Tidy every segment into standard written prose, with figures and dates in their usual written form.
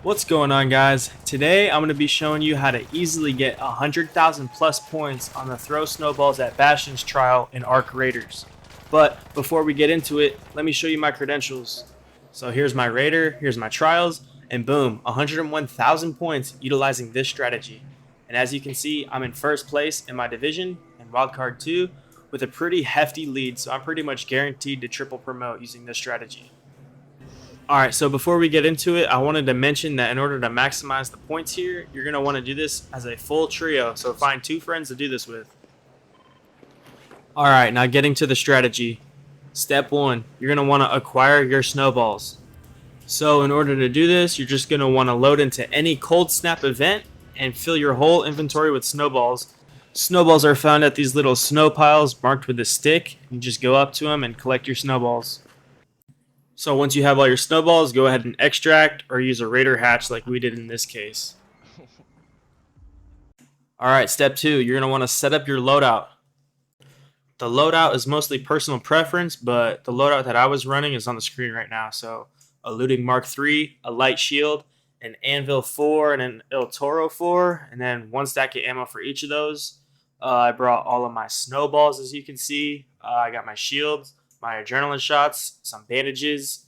What's going on, guys? Today I'm going to be showing you how to easily get 100,000 plus points on the Throw Snowballs at Bastions trial in Arc Raiders. But before we get into it, let me show you my credentials. So here's my Raider, here's my trials, and boom, 101,000 points utilizing this strategy. And as you can see, I'm in first place in my division in Wildcard 2 with a pretty hefty lead, so I'm pretty much guaranteed to triple promote using this strategy. Alright, so before we get into it, I wanted to mention that in order to maximize the points here, you're going to want to do this as a full trio, so find 2 friends to do this with. Alright, now getting to the strategy. Step 1, you're going to want to acquire your snowballs. So in order to do this, you're just going to want to load into any cold snap event and fill your whole inventory with snowballs. Snowballs are found at these little snow piles marked with a stick. You just go up to them and collect your snowballs. So once you have all your snowballs, go ahead and extract or use a raider hatch like we did in this case. Alright, step 2, you're going to want to set up your loadout. The loadout is mostly personal preference, but the loadout that I was running is on the screen right now. So a looting Mark III, a light shield, an anvil 4, and an El Toro 4, and then 1 stack of ammo for each of those. I brought all of my snowballs, as you can see. I got my shields, my adrenaline shots, some bandages,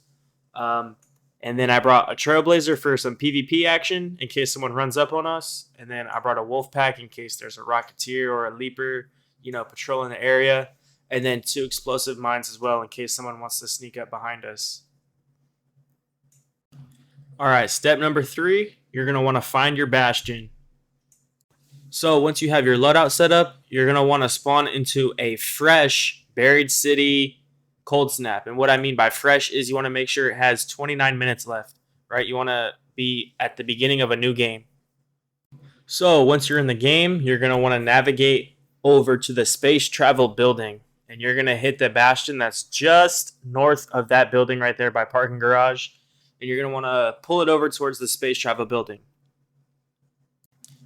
and then I brought a trailblazer for some PvP action in case someone runs up on us, and then I brought a wolf pack in case there's a rocketeer or a leaper, patrolling the area, and then 2 explosive mines as well in case someone wants to sneak up behind us. Alright, step number 3, you're going to want to find your bastion. So once you have your loadout set up, you're going to want to spawn into a fresh Buried City cold snap. And what I mean by fresh is you want to make sure it has 29 minutes left, right? You want to be at the beginning of a new game. So once you're in the game, you're going to want to navigate over to the space travel building. And you're going to hit the bastion that's just north of that building right there by parking garage. And you're going to want to pull it over towards the space travel building.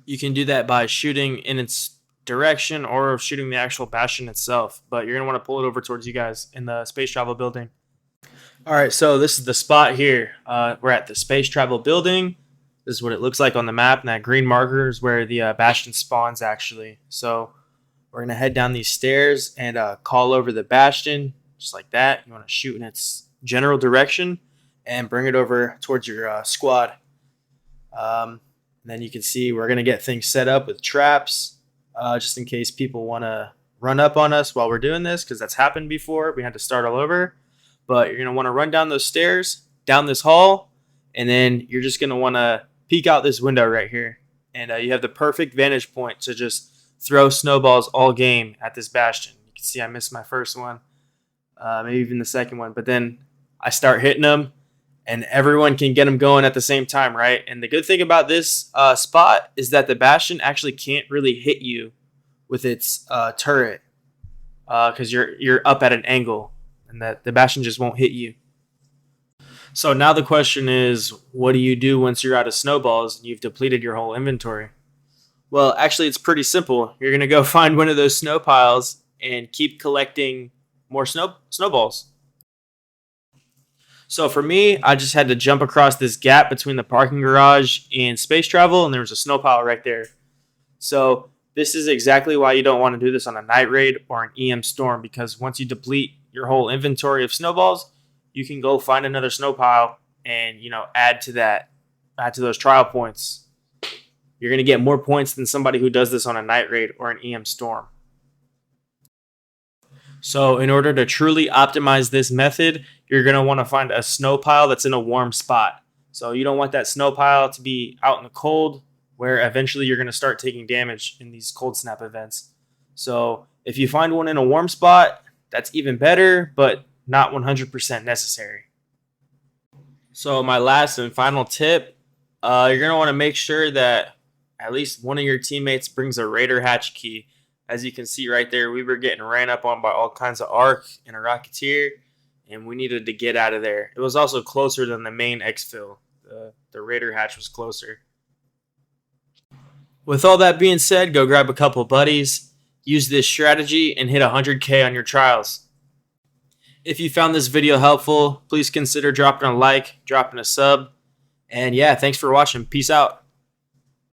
You can do that by shooting in its direction or shooting the actual bastion itself, but you're going to want to pull it over towards you guys in the space travel building. Alright, so this is the spot here. We're at the space travel building. This is what it looks like on the map, and that green marker is where the bastion spawns actually. So we're going to head down these stairs and call over the bastion, just like that. You want to shoot in its general direction and bring it over towards your squad. Then you can see we're going to get things set up with traps, just in case people want to run up on us while we're doing this, because that's happened before. We had to start all over. But you're going to want to run down those stairs, down this hall, and then you're just going to want to peek out this window right here. And you have the perfect vantage point to just throw snowballs all game at this bastion. You can see I missed my first one, maybe even the second one. But then I start hitting them, and everyone can get them going at the same time, right? And the good thing about this spot is that the bastion actually can't really hit you with its turret, because you're up at an angle, and that the bastion just won't hit you. So now the question is, what do you do once you're out of snowballs and you've depleted your whole inventory? Well, actually, it's pretty simple. You're going to go find one of those snow piles and keep collecting more snowballs. So for me, I just had to jump across this gap between the parking garage and space travel, and there was a snow pile right there. So this is exactly why you don't want to do this on a night raid or an EM storm, because once you deplete your whole inventory of snowballs, you can go find another snow pile and add to those trial points. You're going to get more points than somebody who does this on a night raid or an EM storm. So in order to truly optimize this method, you're going to want to find a snow pile that's in a warm spot. So you don't want that snow pile to be out in the cold, where eventually you're going to start taking damage in these cold snap events. So if you find one in a warm spot, that's even better, but not 100% necessary. So my last and final tip, you're going to want to make sure that at least one of your teammates brings a raider hatch key. As you can see right there, we were getting ran up on by all kinds of Arc and a Rocketeer, and we needed to get out of there. It was also closer than the main exfil. The Raider hatch was closer. With all that being said, go grab a couple buddies, use this strategy, and hit 100K on your trials. If you found this video helpful, please consider dropping a like, dropping a sub, And yeah, thanks for watching. Peace out.